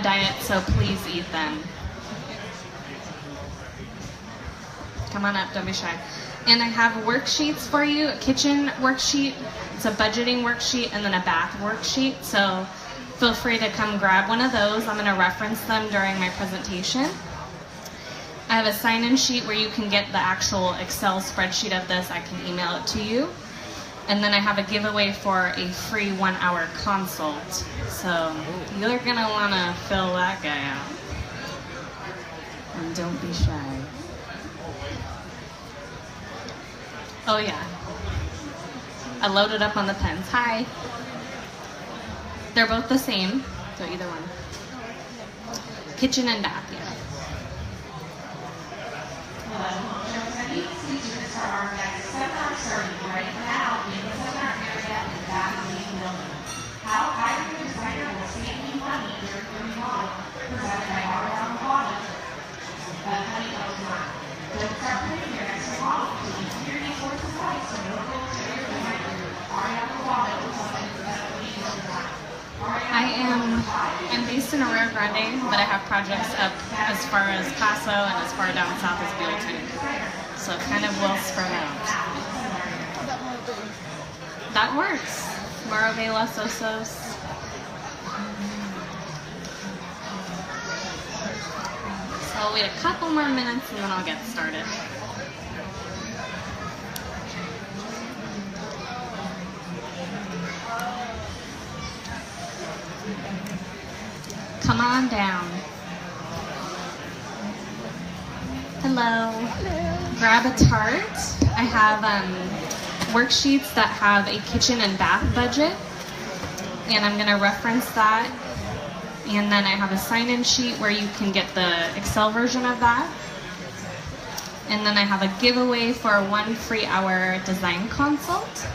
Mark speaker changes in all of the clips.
Speaker 1: diet, so please eat them. Come on up, don't be shy. And I have worksheets for you, a kitchen worksheet, it's a budgeting worksheet, and then a bath worksheet. So feel free to come grab one of those. I'm gonna reference them during my presentation. I have a sign-in sheet where you can get the actual Excel spreadsheet of this. I can email it to you. And then I have a giveaway for a free 1-hour consult. So you're gonna wanna fill that guy out. And don't be shy. Oh yeah. I loaded up on the pens. Hi. They're both the same, so either one. Kitchen and bath, yeah. I'm based in Rio Grande, but I have projects up as far as Paso and as far down south as Buellton. So it kind of will spread out. That works. Morro Bay, Los Osos. So I'll wait a couple more minutes and then I'll get started. Come on down. Hello. Hello. Grab a tart. I have worksheets that have a kitchen and bath budget, and I'm going to reference that. And then I have a sign-in sheet where you can get the Excel version of that. And then I have a giveaway for a 1 free hour design consult.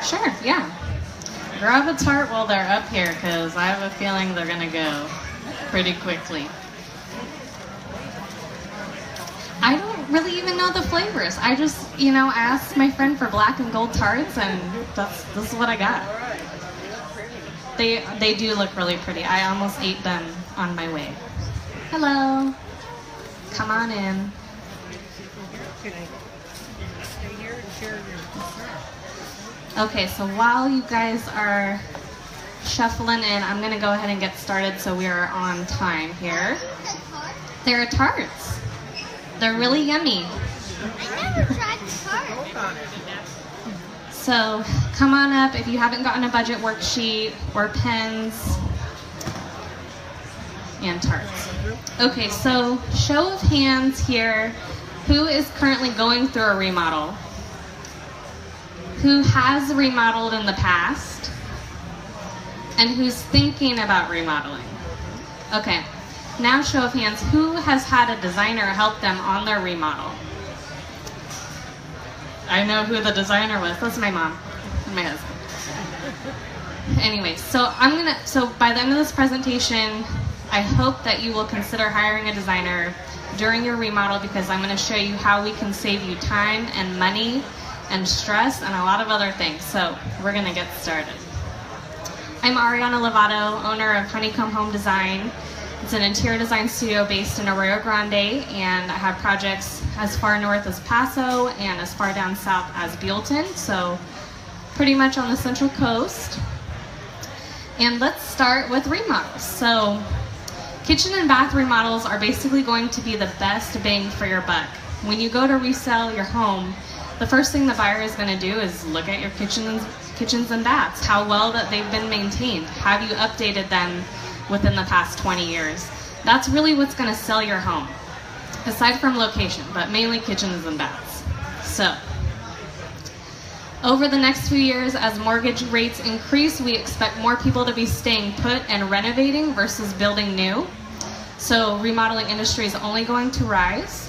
Speaker 1: Sure, yeah. Grab a tart while they're up here, because I have a feeling they're gonna go pretty quickly. I don't really even know the flavors. I just, I asked my friend for black and gold tarts, and this is what I got. They do look really pretty. I almost ate them on my way. Hello. Come on in. Okay, so while you guys are shuffling in, I'm going to go ahead and get started so we are on time here. They're tarts. They're really yummy.
Speaker 2: I never tried tarts.
Speaker 1: So come on up if you haven't gotten a budget worksheet or pens and tarts. Okay, so show of hands here. Who is currently going through a remodel? Who has remodeled in the past? And who's thinking about remodeling? Okay, now show of hands, who has had a designer help them on their remodel? I know who the designer was. That's my mom and my husband. Anyway, so by the end of this presentation, I hope that you will consider hiring a designer during your remodel, because I'm going to show you how we can save you time and money and stress and a lot of other things. So we're going to get started. I'm Ariana Lovato, owner of Honeycomb Home Design. It's an interior design studio based in Arroyo Grande, and I have projects as far north as Paso and as far down south as Buellton, so pretty much on the Central Coast. And let's start with remodels. So kitchen and bath remodels are basically going to be the best bang for your buck. When you go to resell your home, the first thing the buyer is going to do is look at your kitchens and baths, how well that they've been maintained. Have you updated them within the past 20 years? That's really what's going to sell your home, aside from location, but mainly kitchens and baths. So over the next few years, as mortgage rates increase, we expect more people to be staying put and renovating versus building new. So remodeling industry is only going to rise.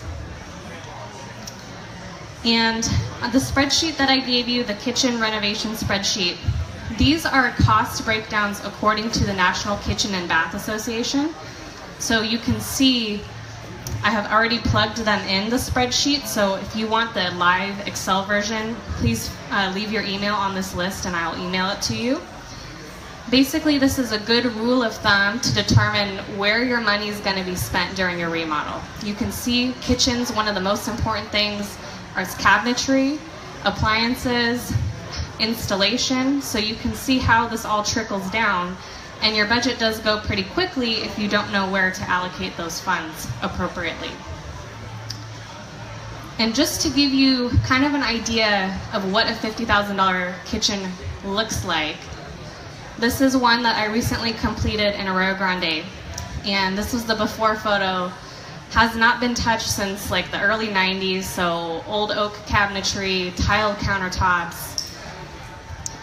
Speaker 1: And the spreadsheet that I gave you, the kitchen renovation spreadsheet, these are cost breakdowns according to the National Kitchen and Bath Association. So you can see I have already plugged them in the spreadsheet. So if you want the live Excel version, please leave your email on this list and I'll email it to you. Basically, this is a good rule of thumb to determine where your money is going to be spent during your remodel. You can see kitchens, one of the most important things is cabinetry, appliances, installation, so you can see how this all trickles down, and your budget does go pretty quickly if you don't know where to allocate those funds appropriately. And just to give you kind of an idea of what a $50,000 kitchen looks like, this is one that I recently completed in Arroyo Grande, and this was the before photo. Has not been touched since like the early 90s, so old oak cabinetry, tile countertops,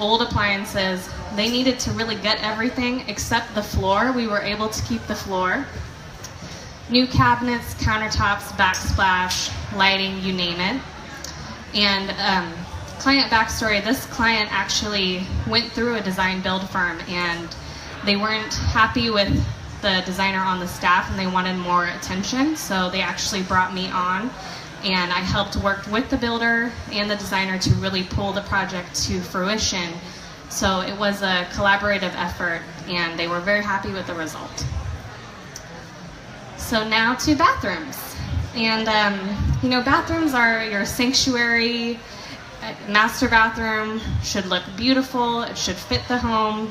Speaker 1: old appliances. They needed to really get everything except the floor. We were able to keep the floor. New cabinets, countertops, backsplash, lighting, you name it. And client backstory, this client actually went through a design build firm and they weren't happy with the designer on the staff and they wanted more attention, so they actually brought me on and I helped work with the builder and the designer to really pull the project to fruition. So it was a collaborative effort and they were very happy with the result. So now to bathrooms. And you know, bathrooms are your sanctuary. Master bathroom should look beautiful, it should fit the home.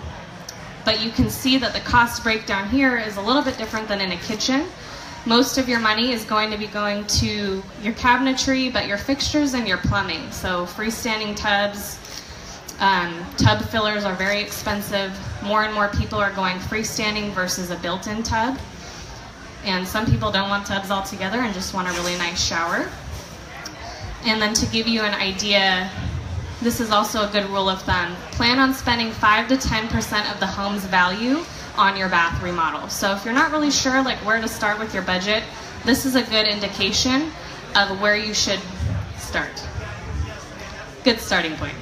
Speaker 1: But you can see that the cost breakdown here is a little bit different than in a kitchen. Most of your money is going to be going to your cabinetry, but your fixtures and your plumbing. So freestanding tubs, tub fillers are very expensive. More and more people are going freestanding versus a built-in tub. And some people don't want tubs altogether and just want a really nice shower. And then to give you an idea, this is also a good rule of thumb. Plan on spending 5 to 10% of the home's value on your bath remodel. So if you're not really sure like where to start with your budget, this is a good indication of where you should start. Good starting point.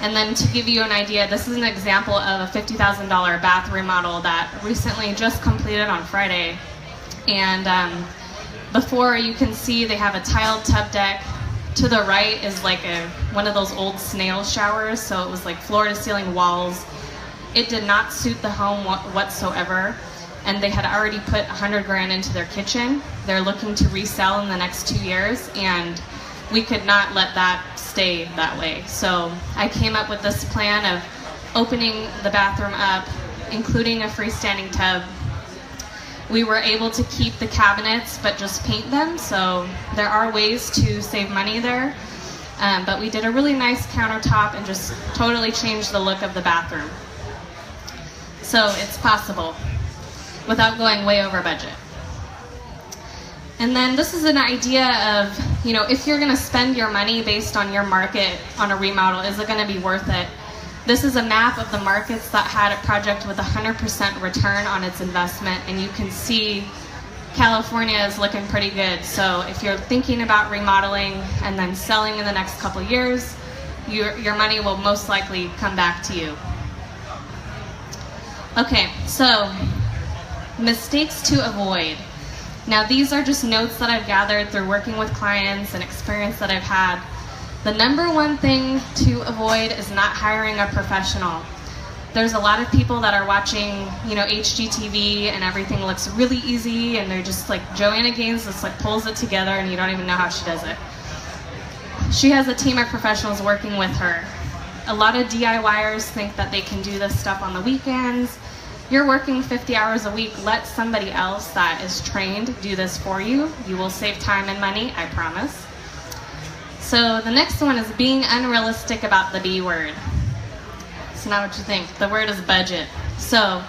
Speaker 1: And then to give you an idea, this is an example of a $50,000 bath remodel that recently just completed on Friday. And before, you can see they have a tiled tub deck. To the right is like one of those old snail showers, so it was like floor to ceiling walls. It did not suit the home whatsoever, and they had already put 100 grand into their kitchen. They're looking to resell in the next 2 years, and we could not let that stay that way. So I came up with this plan of opening the bathroom up, including a freestanding tub. We were able to keep the cabinets, but just paint them, so there are ways to save money there. But we did a really nice countertop and just totally changed the look of the bathroom. So it's possible without going way over budget. And then this is an idea of, you know, if you're gonna spend your money based on your market on a remodel, is it gonna be worth it? This is a map of the markets that had a project with 100% return on its investment, and you can see California is looking pretty good. So if you're thinking about remodeling and then selling in the next couple years, your money will most likely come back to you. Okay, so mistakes to avoid. Now these are just notes that I've gathered through working with clients and experience that I've had. The number one thing to avoid is not hiring a professional. There's a lot of people that are watching, you know, HGTV and everything looks really easy and they're just like, Joanna Gaines just like pulls it together and you don't even know how she does it. She has a team of professionals working with her. A lot of DIYers think that they can do this stuff on the weekends. You're working 50 hours a week, let somebody else that is trained do this for you. You will save time and money, I promise. So the next one is being unrealistic about the B word. It's not what you think. The word is budget. So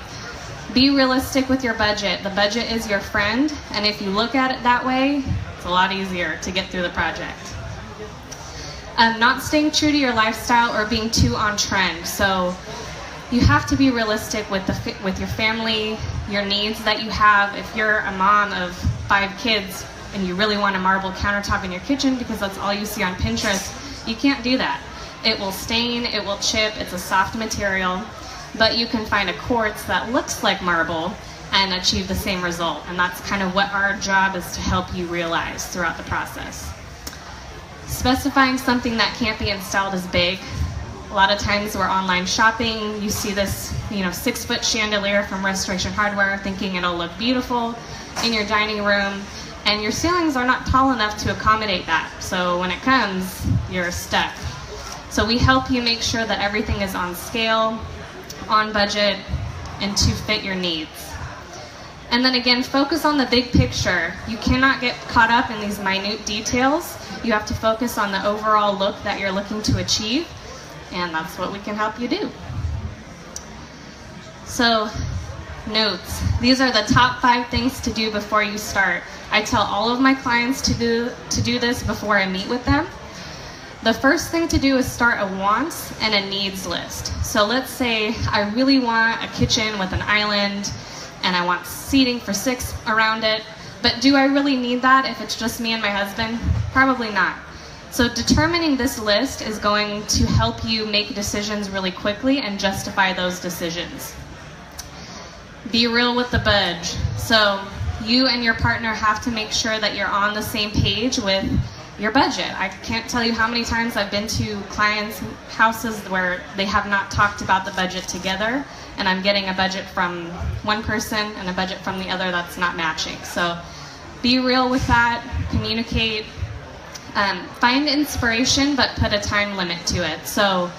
Speaker 1: be realistic with your budget. The budget is your friend, and if you look at it that way, it's a lot easier to get through the project. Not staying true to your lifestyle or being too on trend. So you have to be realistic with your family, your needs that you have. If you're a mom of 5 kids, and you really want a marble countertop in your kitchen because that's all you see on Pinterest, you can't do that. It will stain, it will chip, it's a soft material, but you can find a quartz that looks like marble and achieve the same result. And that's kind of what our job is to help you realize throughout the process. Specifying something that can't be installed is big. A lot of times we're online shopping, you see this 6-foot chandelier from Restoration Hardware thinking it'll look beautiful in your dining room, and your ceilings are not tall enough to accommodate that. So when it comes, you're stuck. So we help you make sure that everything is on scale, on budget, and to fit your needs. And then again, focus on the big picture. You cannot get caught up in these minute details. You have to focus on the overall look that you're looking to achieve, and that's what we can help you do. So, notes. These are the top 5 things to do before you start. I tell all of my clients to do this before I meet with them. The first thing to do is start a wants and a needs list. So let's say I really want a kitchen with an island, and I want seating for 6 around it, but do I really need that if it's just me and my husband? Probably not. So determining this list is going to help you make decisions really quickly and justify those decisions. Be real with the budge. So you and your partner have to make sure that you're on the same page with your budget. I can't tell you how many times I've been to clients' houses where they have not talked about the budget together, and I'm getting a budget from one person and a budget from the other that's not matching. So be real with that, communicate, find inspiration, but put a time limit to it. So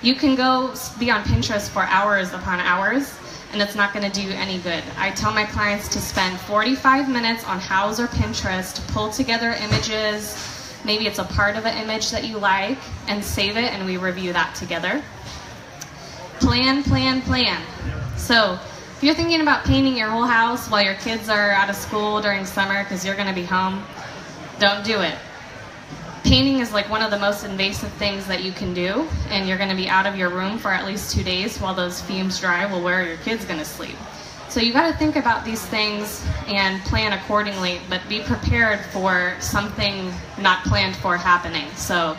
Speaker 1: you can go be on Pinterest for hours upon hours, and it's not going to do any good. I tell my clients to spend 45 minutes on Houzz or Pinterest to pull together images. Maybe it's a part of an image that you like, and save it, and we review that together. Plan, plan, plan. So if you're thinking about painting your whole house while your kids are out of school during summer because you're going to be home, don't do it. Painting is like one of the most invasive things that you can do, and you're going to be out of your room for at least 2 days while those fumes dry. Well, where are your kids going to sleep? So you got to think about these things and plan accordingly, but be prepared for something not planned for happening. So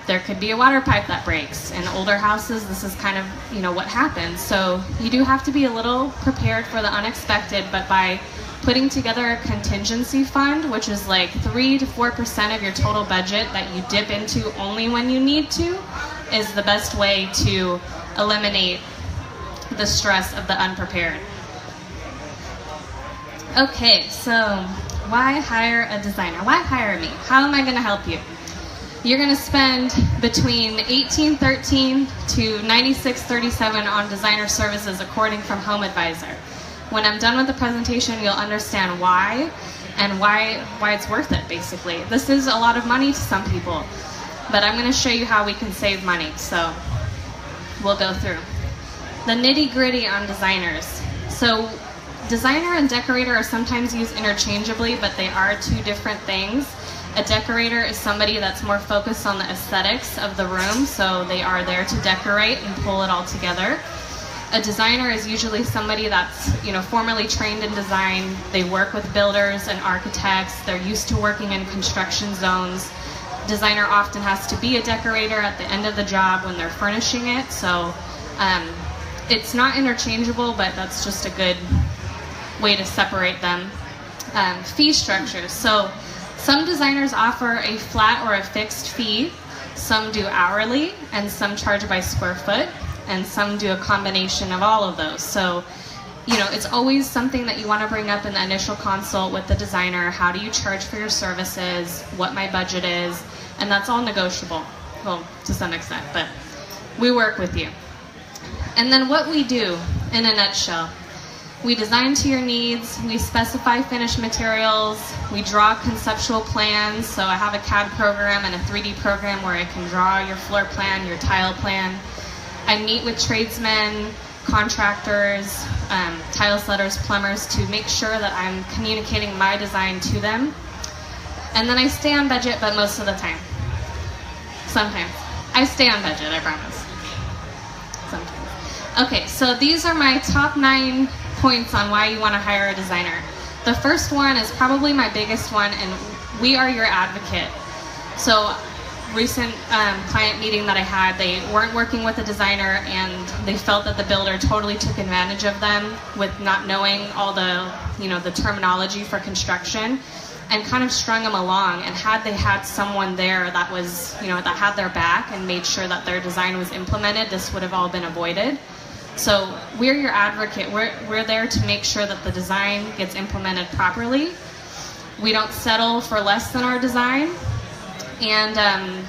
Speaker 1: there could be a water pipe that breaks. In older houses, this is kind of, what happens. So you do have to be a little prepared for the unexpected, but by putting together a contingency fund, which is like 3 to 4% of your total budget that you dip into only when you need to, is the best way to eliminate the stress of the unprepared. Okay, so why hire a designer? Why hire me? How am I going to help you? You're going to spend between $18.13 to $96.37 on designer services according from Home Advisor. When I'm done with the presentation, you'll understand why and why it's worth it, basically. This is a lot of money to some people, but I'm going to show you how we can save money, so we'll go through. The nitty-gritty on designers. So designer and decorator are sometimes used interchangeably, but they are 2 different things. A decorator is somebody that's more focused on the aesthetics of the room, so they are there to decorate and pull it all together. A designer is usually somebody that's, formally trained in design. They work with builders and architects. They're used to working in construction zones. Designer often has to be a decorator at the end of the job when they're furnishing it, so it's not interchangeable, but that's just a good way to separate them. Fee structures. So some designers offer a flat or a fixed fee. Some do hourly, and some charge by square foot, and some do a combination of all of those. So, it's always something that you want to bring up in the initial consult with the designer. How do you charge for your services? What my budget is? And that's all negotiable. Well, to some extent, but we work with you. And then what we do in a nutshell. We design to your needs, we specify finished materials, we draw conceptual plans. So I have a CAD program and a 3D program where I can draw your floor plan, your tile plan. I meet with tradesmen, contractors, tile setters, plumbers to make sure that I'm communicating my design to them. And then I stay on budget, but most of the time. Sometimes. I stay on budget, I promise. Sometimes. Okay, so these are my top 9 points on why you want to hire a designer. The first one is probably my biggest one, and we are your advocate. So recent client meeting that I had, they weren't working with a designer, and they felt that the builder totally took advantage of them with not knowing all the, the terminology for construction. and kind of strung them along. And had they had someone there that was, that had their back and made sure that their design was implemented, this would have all been avoided. So we're your advocate. We're there to make sure that the design gets implemented properly. We don't settle for less than our design. And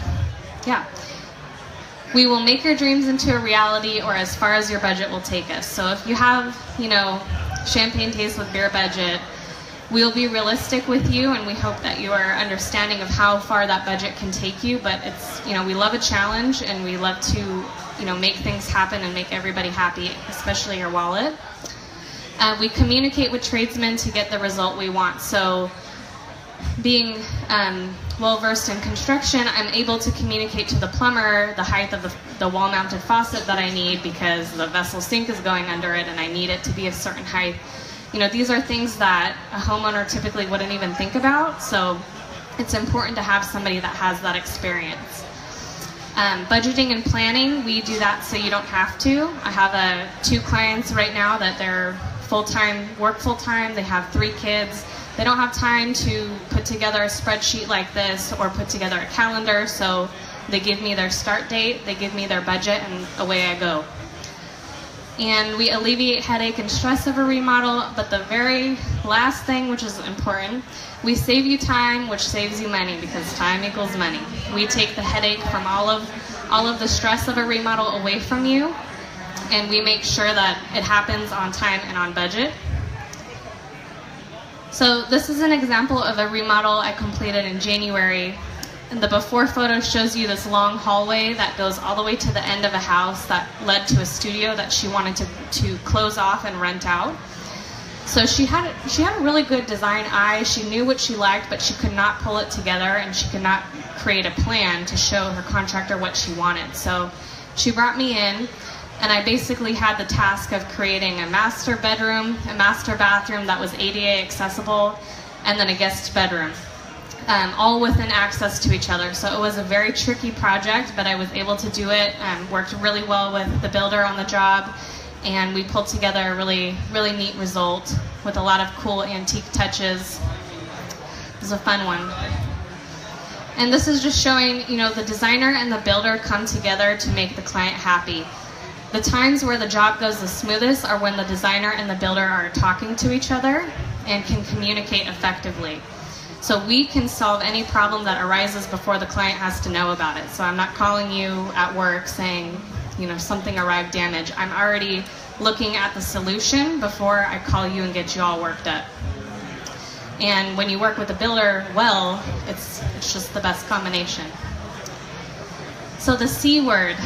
Speaker 1: we will make your dreams into a reality, or as far as your budget will take us. So if you have, champagne taste with beer budget, we'll be realistic with you, and we hope that you are understanding of how far that budget can take you. But it's, we love a challenge, and we love to, make things happen and make everybody happy, especially your wallet. We communicate with tradesmen to get the result we want. So being well-versed in construction, I'm able to communicate to the plumber the height of the wall-mounted faucet that I need, because the vessel sink is going under it and I need it to be a certain height. These are things that a homeowner typically wouldn't even think about, so it's important to have somebody that has that experience. Budgeting and planning, we do that so you don't have to. I have 2 clients right now that they're work full-time, they have 3 kids. They don't have time to put together a spreadsheet like this or put together a calendar, so they give me their start date, they give me their budget, and away I go. And we alleviate headache and stress of a remodel, but the very last thing, which is important, we save you time, which saves you money, because time equals money. We take the headache from all of the stress of a remodel away from you, and we make sure that it happens on time and on budget. So this is an example of a remodel I completed in January. And the before photo shows you this long hallway that goes all the way to the end of a house that led to a studio that she wanted to close off and rent out. So she had a really good design eye. She knew what she liked, but she could not pull it together, and she could not create a plan to show her contractor what she wanted. So she brought me in, and I basically had the task of creating a master bedroom, a master bathroom that was ADA accessible, and then a guest bedroom, all within access to each other. So it was a very tricky project, but I was able to do it, worked really well with the builder on the job, and we pulled together a really, really neat result with a lot of cool antique touches. It was a fun one. And this is just showing, the designer and the builder come together to make the client happy. The times where the job goes the smoothest are when the designer and the builder are talking to each other and can communicate effectively. So we can solve any problem that arises before the client has to know about it. So I'm not calling you at work saying, something arrived damaged. I'm already looking at the solution before I call you and get you all worked up. And when you work with a builder well, it's just the best combination. So the C word.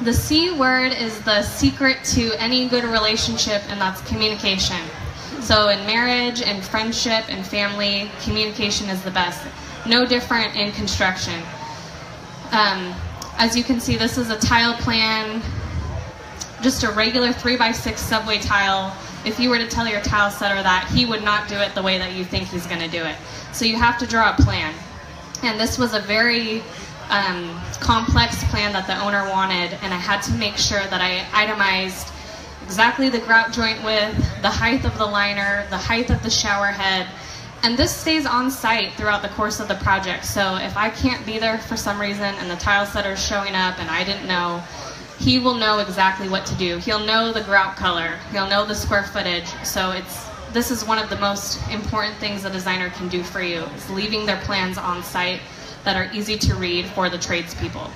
Speaker 1: The C word is the secret to any good relationship, and that's communication. So in marriage and friendship and family, communication is the best. No different in construction. As you can see, this is a tile plan, just a regular 3x6 subway tile. If you were to tell your tile setter that, he would not do it the way that you think he's going to do it. So you have to draw a plan. And this was a very complex plan that the owner wanted, and I had to make sure that I itemized exactly the grout joint width, the height of the liner, the height of the shower head, and this stays on site throughout the course of the project. So if I can't be there for some reason and the tile setter's showing up and I didn't know, he will know exactly what to do. He'll know the grout color, he'll know the square footage. So this is one of the most important things a designer can do for you, is leaving their plans on site that are easy to read for the tradespeople.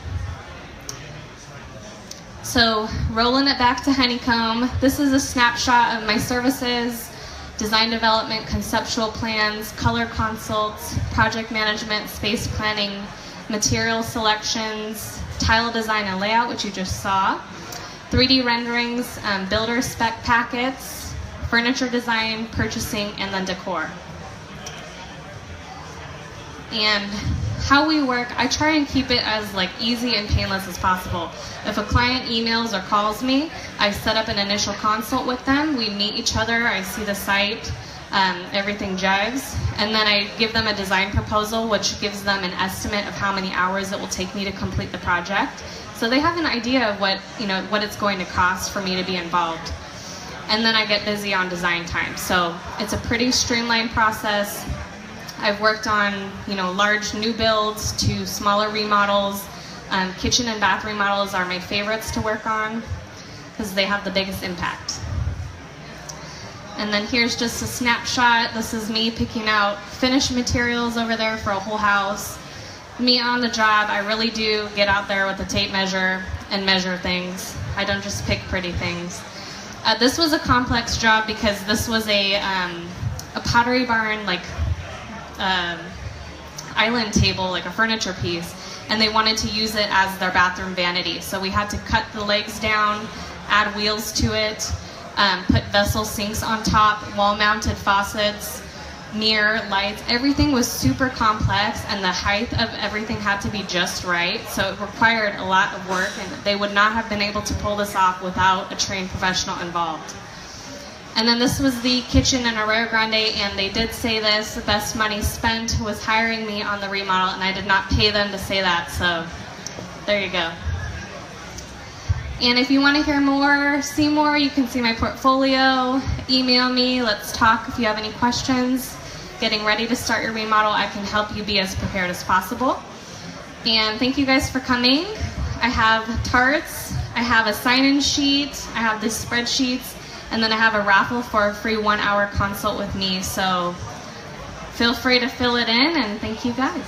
Speaker 1: So rolling it back to Honeycomb, this is a snapshot of my services: design development, conceptual plans, color consults, project management, space planning, material selections, tile design and layout, which you just saw, 3D renderings, builder spec packets, furniture design, purchasing, and then decor. And how we work, I try and keep it as easy and painless as possible. If a client emails or calls me, I set up an initial consult with them. We meet each other, I see the site, everything jives, and then I give them a design proposal, which gives them an estimate of how many hours it will take me to complete the project. So they have an idea of what it's going to cost for me to be involved. And then I get busy on design time. So it's a pretty streamlined process. I've worked on, large new builds to smaller remodels. Kitchen and bath remodels are my favorites to work on because they have the biggest impact. And then here's just a snapshot. This is me picking out finished materials over there for a whole house. Me on the job, I really do get out there with a tape measure and measure things. I don't just pick pretty things. This was a complex job because this was a Pottery Barn, island table, like a furniture piece, and they wanted to use it as their bathroom vanity. So we had to cut the legs down, add wheels to it, put vessel sinks on top, wall-mounted faucets, mirror, lights. Everything was super complex, and the height of everything had to be just right. So it required a lot of work, and they would not have been able to pull this off without a trained professional involved. And then this was the kitchen in Arroyo Grande, and they did say this: the best money spent was hiring me on the remodel, and I did not pay them to say that, so there you go. And if you want to hear more, see more, you can see my portfolio, email me, let's talk if you have any questions. Getting ready to start your remodel, I can help you be as prepared as possible. And thank you guys for coming. I have tarts, I have a sign-in sheet, I have these spreadsheets, and then I have a raffle for a free 1-hour consult with me. So feel free to fill it in, and thank you guys.